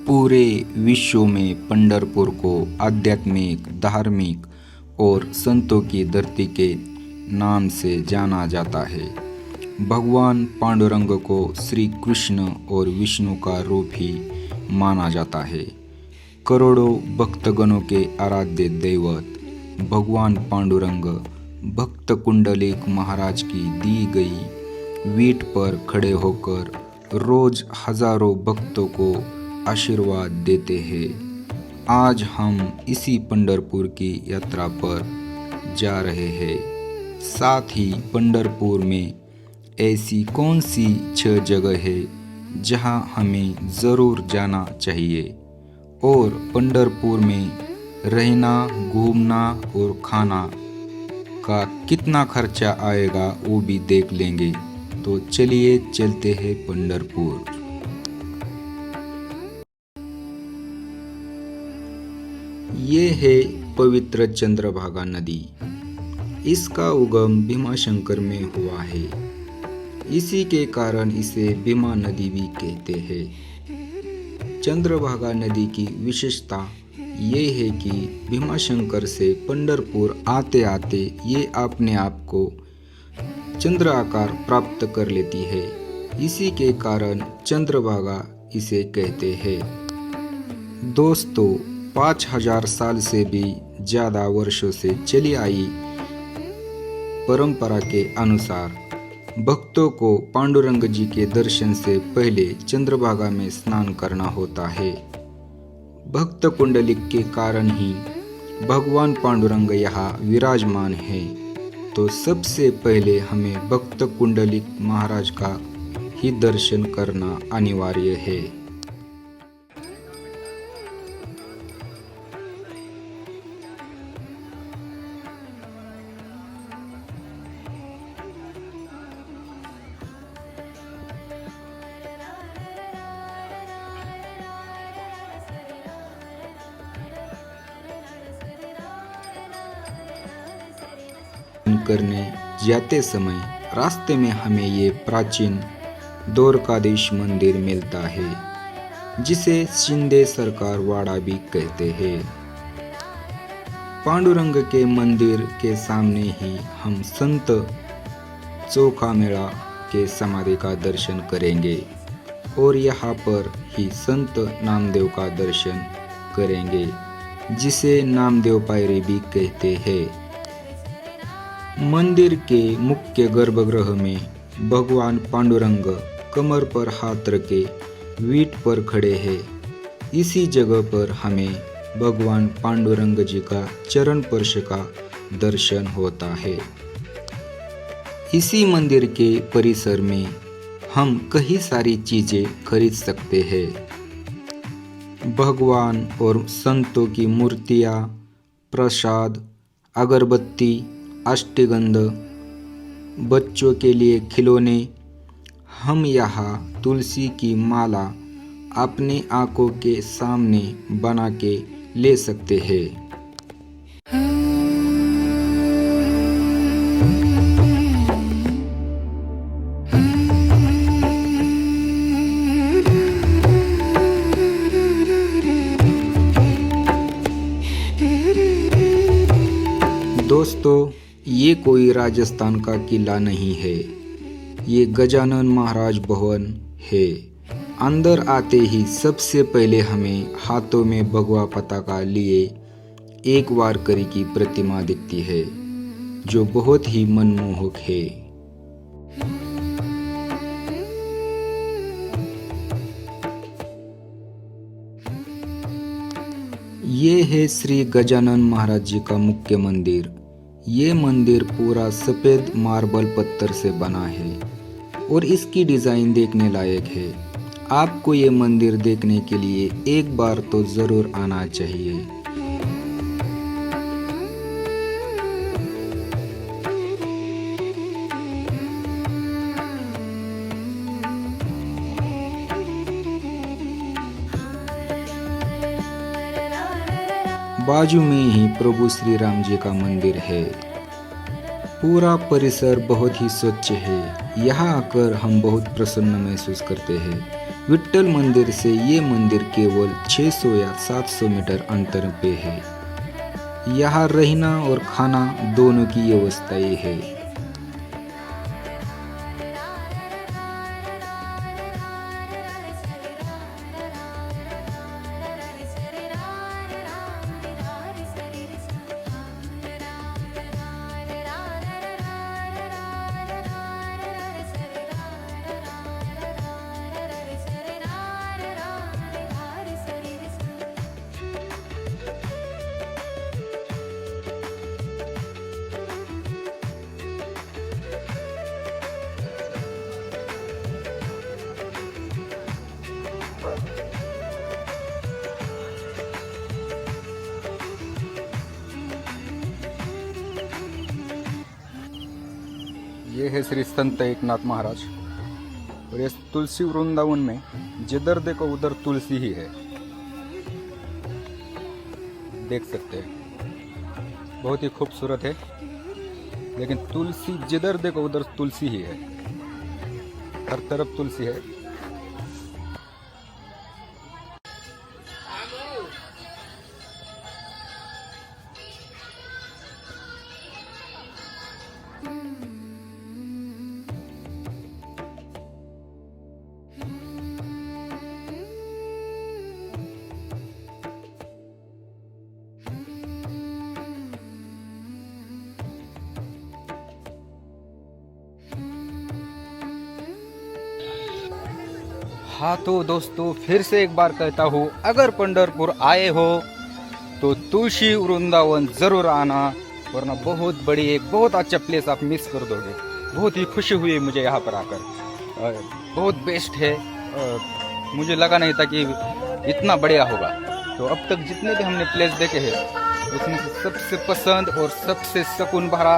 पूरे विश्व में पंढरपुर को आध्यात्मिक, धार्मिक और संतों की धरती के नाम से जाना जाता है। भगवान पांडुरंग को श्री कृष्ण और विष्णु का रूप ही माना जाता है। करोड़ों भक्तगणों के आराध्य दैवत भगवान पांडुरंग भक्त कुंडलिक महाराज की दी गई वीट पर खड़े होकर रोज हजारों भक्तों को आशीर्वाद देते हैं। आज हम इसी पंढरपुर की यात्रा पर जा रहे हैं। साथ ही पंढरपुर में ऐसी कौन सी 6 जगह है जहां हमें ज़रूर जाना चाहिए और पंढरपुर में रहना, घूमना और खाना का कितना खर्चा आएगा वो भी देख लेंगे। तो चलिए चलते हैं पंढरपुर। ये है पवित्र चंद्रभागा नदी। इसका उगम भीमाशंकर में हुआ है। इसी के कारण इसे भीमा नदी भी कहते हैं। चंद्रभागा नदी की विशेषता ये है कि भीमाशंकर से पंढरपुर आते आते ये अपने आप को चंद्र आकार प्राप्त कर लेती है। इसी के कारण चंद्रभागा इसे कहते हैं। दोस्तों, 5000 साल से भी ज़्यादा वर्षों से चली आई परंपरा के अनुसार भक्तों को पांडुरंग जी के दर्शन से पहले चंद्रभागा में स्नान करना होता है। भक्त कुंडलिक के कारण ही भगवान पांडुरंग यहाँ विराजमान है। तो सबसे पहले हमें भक्त कुंडलिक महाराज का ही दर्शन करना अनिवार्य है। करने जाते समय रास्ते में हमें ये प्राचीन द्वारकाधीश मंदिर मिलता है, जिसे शिंदे सरकार वाड़ा भी कहते हैं। पांडुरंग के मंदिर के सामने ही हम संत चोखामेला के समाधि का दर्शन करेंगे और यहाँ पर ही संत नामदेव का दर्शन करेंगे, जिसे नामदेव पायरी भी कहते हैं। मंदिर के मुख्य गर्भगृह में भगवान पांडुरंग कमर पर हाथ रखे वीट पर खड़े हैं। इसी जगह पर हमें भगवान पांडुरंग जी का चरण स्पर्श का दर्शन होता है। इसी मंदिर के परिसर में हम कई सारी चीजें खरीद सकते हैं। भगवान और संतों की मूर्तियाँ, प्रसाद, अगरबत्ती, अष्टगंध, बच्चों के लिए खिलौने। हम यहाँ तुलसी की माला अपनी आंखों के सामने बना के ले सकते हैं। दोस्तों, ये कोई राजस्थान का किला नहीं है, ये गजानन महाराज भवन है। अंदर आते ही सबसे पहले हमें हाथों में भगवा पताका लिए एक वारकरी की प्रतिमा दिखती है, जो बहुत ही मनमोहक है। ये है श्री गजानन महाराज जी का मुख्य मंदिर। ये मंदिर पूरा सफ़ेद मार्बल पत्थर से बना है और इसकी डिज़ाइन देखने लायक है। आपको ये मंदिर देखने के लिए एक बार तो ज़रूर आना चाहिए। बाजू में ही प्रभु श्री राम जी का मंदिर है। पूरा परिसर बहुत ही स्वच्छ है। यहाँ आकर हम बहुत प्रसन्न महसूस करते हैं। विट्ठल मंदिर से ये मंदिर केवल 600 या 700 मीटर अंतर पे है। यहाँ रहना और खाना दोनों की व्यवस्थाएं है। ये है श्री संत एकनाथ महाराज, और इस तुलसी वृंदावन में जिधर देखो उधर तुलसी ही है, देख सकते हैं। बहुत ही खूबसूरत है, लेकिन तुलसी जिधर देखो उधर तुलसी ही है, हर तरफ तुलसी है। हाँ तो दोस्तों, फिर से एक बार कहता हूँ, अगर पंढरपुर आए हो तो तुलसी वृंदावन जरूर आना, वरना बहुत अच्छा प्लेस आप मिस कर दोगे। बहुत ही खुशी हुई मुझे यहाँ पर आकर, बहुत बेस्ट है। मुझे लगा नहीं था कि इतना बढ़िया होगा। तो अब तक जितने भी हमने प्लेस देखे हैं उसमें सबसे पसंद और सबसे सुकून भरा,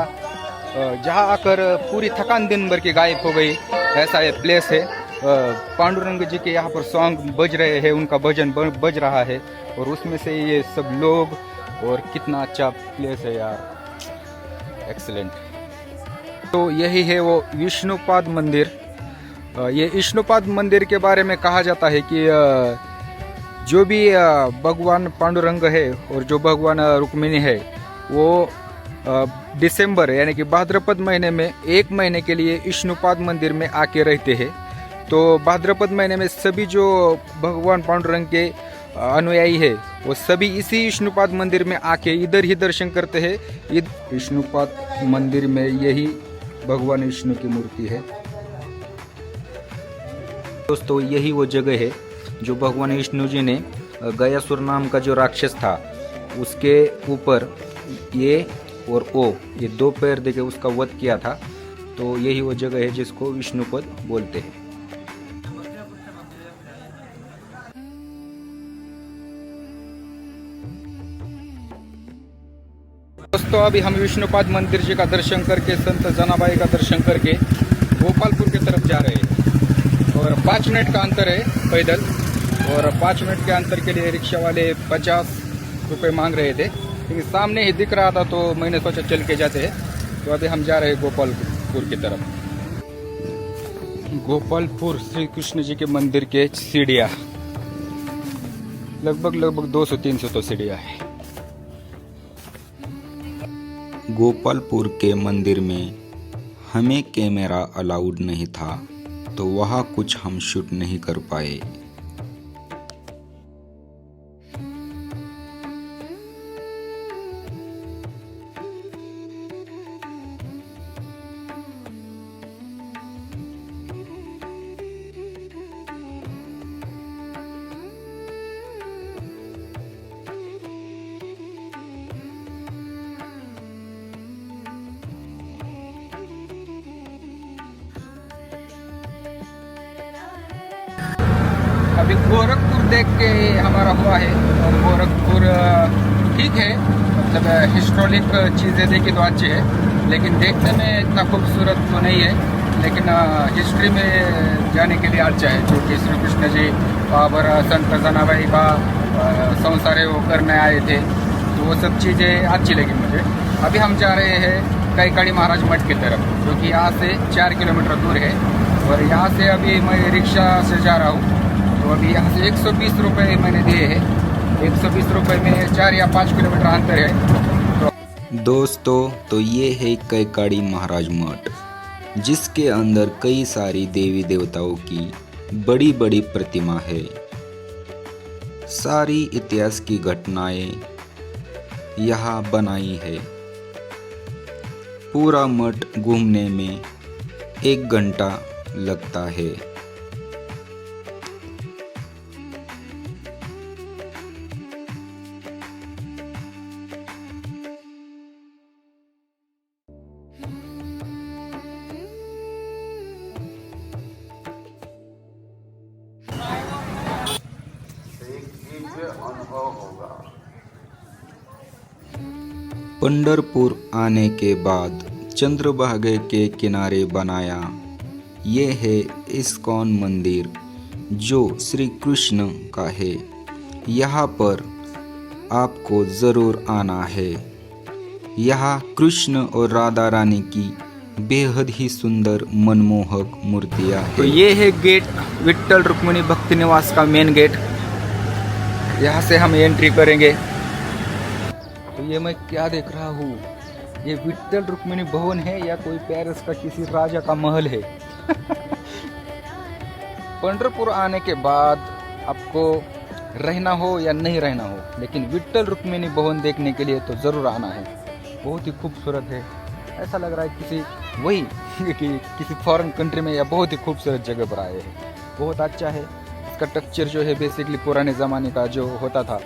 जहाँ आकर पूरी थकान दिन भर की गायब हो गई, ऐसा ये प्लेस है। पांडुरंग जी के यहाँ पर सॉन्ग बज रहे हैं, उनका भजन बज रहा है, और उसमें से ये सब लोग, और कितना अच्छा प्लेस है यार, एक्सीलेंट। तो यही है वो विष्णुपाद मंदिर। ये विष्णुपाद मंदिर के बारे में कहा जाता है कि जो भी भगवान पांडुरंग है और जो भगवान रुक्मिणी है, वो दिसंबर यानी कि भाद्रपद महीने में 1 महीने के लिए विष्णुपाद मंदिर में आके रहते हैं। तो भाद्रपद महीने में सभी जो भगवान पांडुरंग के अनुयायी है, वो सभी इसी विष्णुपाद मंदिर में आके इधर ही दर्शन करते हैं। विष्णुपाद मंदिर में यही भगवान विष्णु की मूर्ति है। दोस्तों, यही वो जगह है जो भगवान विष्णु जी ने गयासुर नाम का जो राक्षस था, उसके ऊपर ये और ओ, ये 2 पैर देके उसका वध किया था। तो यही वो जगह है जिसको विष्णुपद बोलते हैं। दोस्तों, अभी हम विष्णुपाद मंदिर जी का दर्शन करके, संत जनाबाई का दर्शन करके गोपालपुर की तरफ जा रहे हैं, और 5 मिनट का अंतर है पैदल, और 5 मिनट के अंतर के लिए रिक्शा वाले 50 रुपये मांग रहे थे, लेकिन सामने ही दिख रहा था तो मैंने सोचा चल के जाते हैं। तो अभी हम जा रहे हैं गोपालपुर की तरफ। गोपालपुर श्री कृष्ण जी के मंदिर के सीढ़ियाँ लगभग 200-300 तो सीढ़ियाँ है। गोपालपुर के मंदिर में हमें कैमरा अलाउड नहीं था, तो वहाँ कुछ हम शूट नहीं कर पाए। अभी गोरखपुर देख के हमारा हुआ है, और गोरखपुर ठीक है, मतलब हिस्टोरिक चीज़ें देखी तो अच्छी है, लेकिन देखने में इतना खूबसूरत तो नहीं है। लेकिन हिस्ट्री में जाने के लिए अच्छा है, जो कि श्री कृष्ण जी और संत जनाबाई का संसार वो करने आए थे, तो वो सब चीज़ें अच्छी लगी मुझे। अभी हम जा रहे हैं कैकाड़ी महाराज मठ की तरफ, जो कि यहाँ से 4 किलोमीटर दूर है, और यहाँ से अभी मैं रिक्शा से जा रहा हूँ। तो अभी यहाँ से 120 रुपये मैंने दिए हैं। 120 रुपये में 4 या 5 किलोमीटर अंतर है। दोस्तों, तो ये है कैकाड़ी महाराज मठ, जिसके अंदर कई सारी देवी देवताओं की बड़ी बड़ी प्रतिमा है। सारी इतिहास की घटनाएं यहाँ बनाई है। पूरा मठ घूमने में 1 घंटा लगता है। पंढरपुर आने के बाद चंद्रभागा के किनारे बनाया ये है इस्कॉन मंदिर, जो श्री कृष्ण का है। यहाँ पर आपको ज़रूर आना है। यहाँ कृष्ण और राधा रानी की बेहद ही सुंदर मनमोहक मूर्तियाँ हैं। तो ये है गेट, विट्ठल रुक्मिणी भक्ति निवास का मेन गेट। यहाँ से हम एंट्री करेंगे। तो ये मैं क्या देख रहा हूँ, ये विट्ठल रुक्मिणी भवन है या कोई पेरिस का किसी राजा का महल है। पंढरपुर आने के बाद आपको रहना हो या नहीं रहना हो, लेकिन विट्ठल रुक्मिणी भवन देखने के लिए तो ज़रूर आना है। बहुत ही खूबसूरत है। ऐसा लग रहा है कि किसी फॉरेन कंट्री में या बहुत ही खूबसूरत जगह पर आए हैं। बहुत अच्छा है। इसका टेक्सचर जो है बेसिकली पुराने ज़माने का जो होता था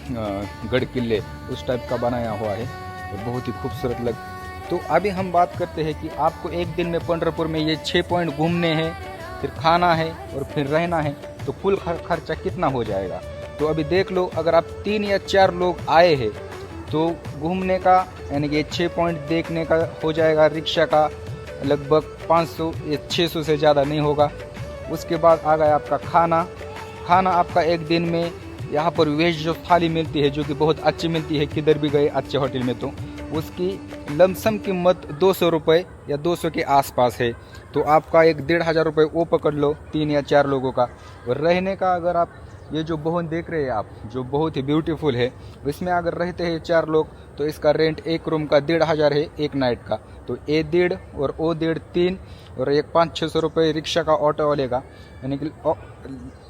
गढ़ किले, उस टाइप का बनाया हुआ है और बहुत ही खूबसूरत लग। तो अभी हम बात करते हैं कि आपको एक दिन में पंढरपुर में ये 6 पॉइंट घूमने हैं, फिर खाना है और फिर रहना है, तो कुल खर्चा कितना हो जाएगा। तो अभी देख लो, अगर आप 3 या 4 लोग आए हैं तो घूमने का यानी कि 6 पॉइंट देखने का हो जाएगा रिक्शा का लगभग 500 या 600 से ज़्यादा नहीं होगा। उसके बाद आ गया आपका खाना आपका एक दिन में यहाँ पर वेज जो थाली मिलती है, जो कि बहुत अच्छी मिलती है, किधर भी गए अच्छे होटल में तो उसकी लमसम कीमत 200 रुपये या 200 के आसपास है। तो आपका 1,500 रुपये वो पकड़ लो 3 या 4 लोगों का। और रहने का, अगर आप ये जो भवन देख रहे हैं आप, जो बहुत ही ब्यूटीफुल है, इसमें अगर रहते हैं 4 लोग तो इसका रेंट एक रूम का 1,500 है एक नाइट का। तो ये 1,500 और वो 1,500 3 और एक 500-600 रुपये रिक्शा का ऑटो वाले का, यानी कि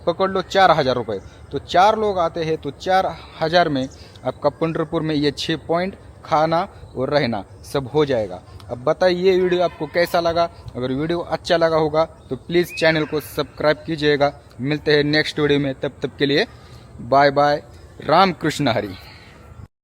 पकड़ लो 4,000 रुपये। तो 4 लोग आते हैं तो 4,000 में आपका पंढरपुर में ये 6 पॉइंट खाना और रहना सब हो जाएगा। अब बताइए ये वीडियो आपको कैसा लगा। अगर वीडियो अच्छा लगा होगा तो प्लीज़ चैनल को सब्सक्राइब कीजिएगा। मिलते हैं नेक्स्ट वीडियो में, तब तक के लिए बाय बाय। राम कृष्ण हरी।